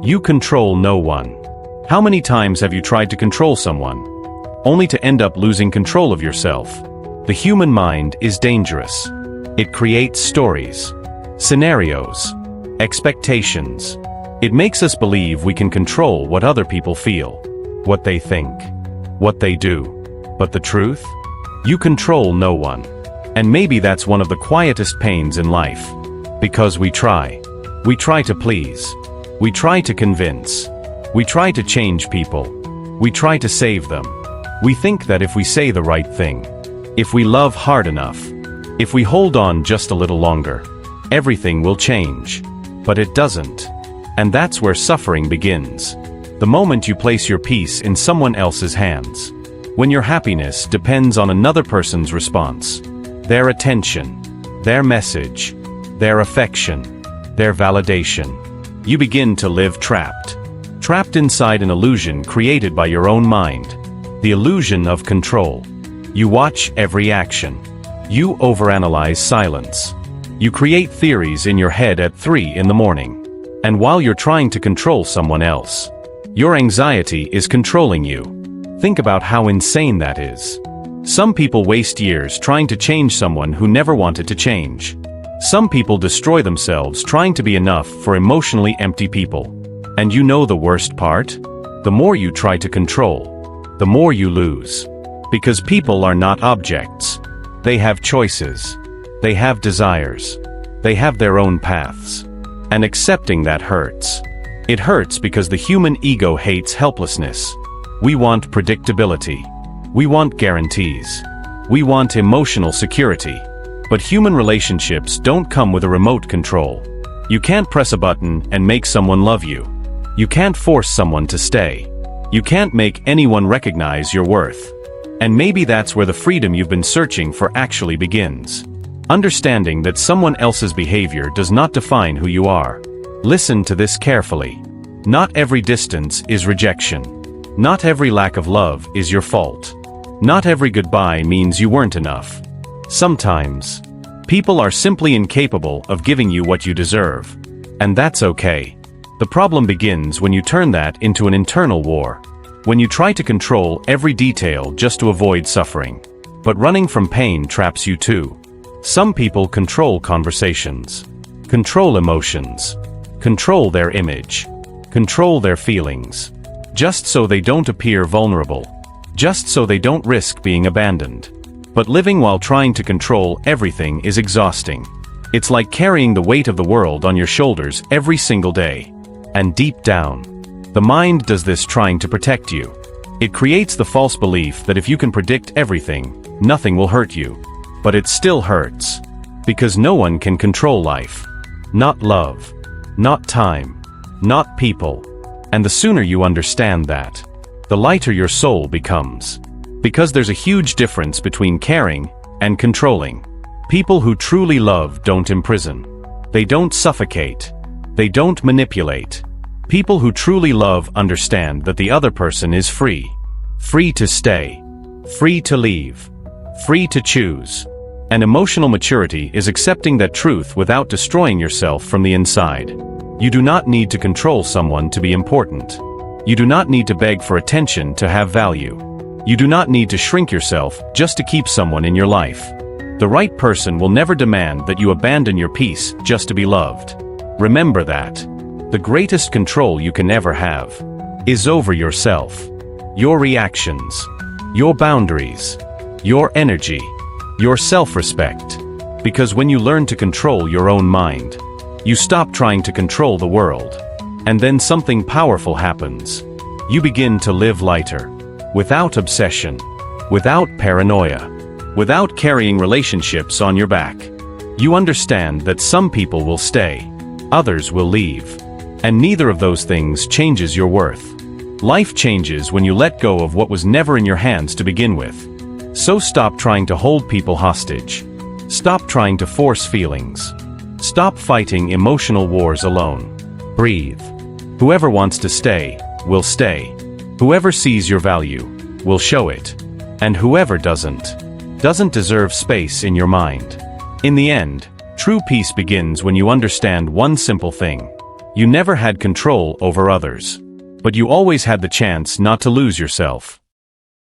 You control no one. How many times have you tried to control someone, only to end up losing control of yourself? The human mind is dangerous. It creates stories, scenarios, expectations. It makes us believe we can control what other people feel, what they think, what they do. But the truth? You control no one. And maybe that's one of the quietest pains in life. Because we try. We try to please. We try to convince. We try to change people. We try to save them. We think that if we say the right thing, if we love hard enough, if we hold on just a little longer, everything will change. But it doesn't. And that's where suffering begins. The moment you place your peace in someone else's hands. When your happiness depends on another person's response. Their attention, their message, their affection, their validation. You begin to live trapped. Trapped inside an illusion created by your own mind. The illusion of control. You watch every action. You overanalyze silence. You create theories in your head at 3 in the morning. And while you're trying to control someone else, your anxiety is controlling you. Think about how insane that is. Some people waste years trying to change someone who never wanted to change. Some people destroy themselves trying to be enough for emotionally empty people. And you know the worst part? The more you try to control, the more you lose. Because people are not objects. They have choices. They have desires. They have their own paths. And accepting that hurts. It hurts because the human ego hates helplessness. We want predictability. We want guarantees. We want emotional security. But human relationships don't come with a remote control. You can't press a button and make someone love you. You can't force someone to stay. You can't make anyone recognize your worth. And maybe that's where the freedom you've been searching for actually begins. Understanding that someone else's behavior does not define who you are. Listen to this carefully. Not every distance is rejection. Not every lack of love is your fault. Not every goodbye means you weren't enough. Sometimes, people are simply incapable of giving you what you deserve. And that's okay. The problem begins when you turn that into an internal war. When you try to control every detail just to avoid suffering. But running from pain traps you too. Some people control conversations, control emotions, control their image, control their feelings, just so they don't appear vulnerable, just so they don't risk being abandoned. But living while trying to control everything is exhausting. It's like carrying the weight of the world on your shoulders every single day. And deep down, the mind does this trying to protect you. It creates the false belief that if you can predict everything, nothing will hurt you. But it still hurts. Because no one can control life. Not love. Not time. Not people. And the sooner you understand that, the lighter your soul becomes. Because there's a huge difference between caring and controlling. People who truly love don't imprison. They don't suffocate. They don't manipulate. People who truly love understand that the other person is free. Free to stay. Free to leave. Free to choose. And emotional maturity is accepting that truth without destroying yourself from the inside. You do not need to control someone to be important. You do not need to beg for attention to have value. You do not need to shrink yourself just to keep someone in your life. The right person will never demand that you abandon your peace just to be loved. Remember that. The greatest control you can ever have is over yourself. Your reactions. Your boundaries. Your energy. Your self-respect. Because when you learn to control your own mind, you stop trying to control the world. And then something powerful happens. You begin to live lighter. Without obsession. Without paranoia. Without carrying relationships on your back. You understand that some people will stay. Others will leave. And neither of those things changes your worth. Life changes when you let go of what was never in your hands to begin with. So stop trying to hold people hostage. Stop trying to force feelings. Stop fighting emotional wars alone. Breathe. Whoever wants to stay, will stay. Whoever sees your value, will show it. And whoever doesn't deserve space in your mind. In the end, true peace begins when you understand one simple thing. You never had control over others. But you always had the chance not to lose yourself.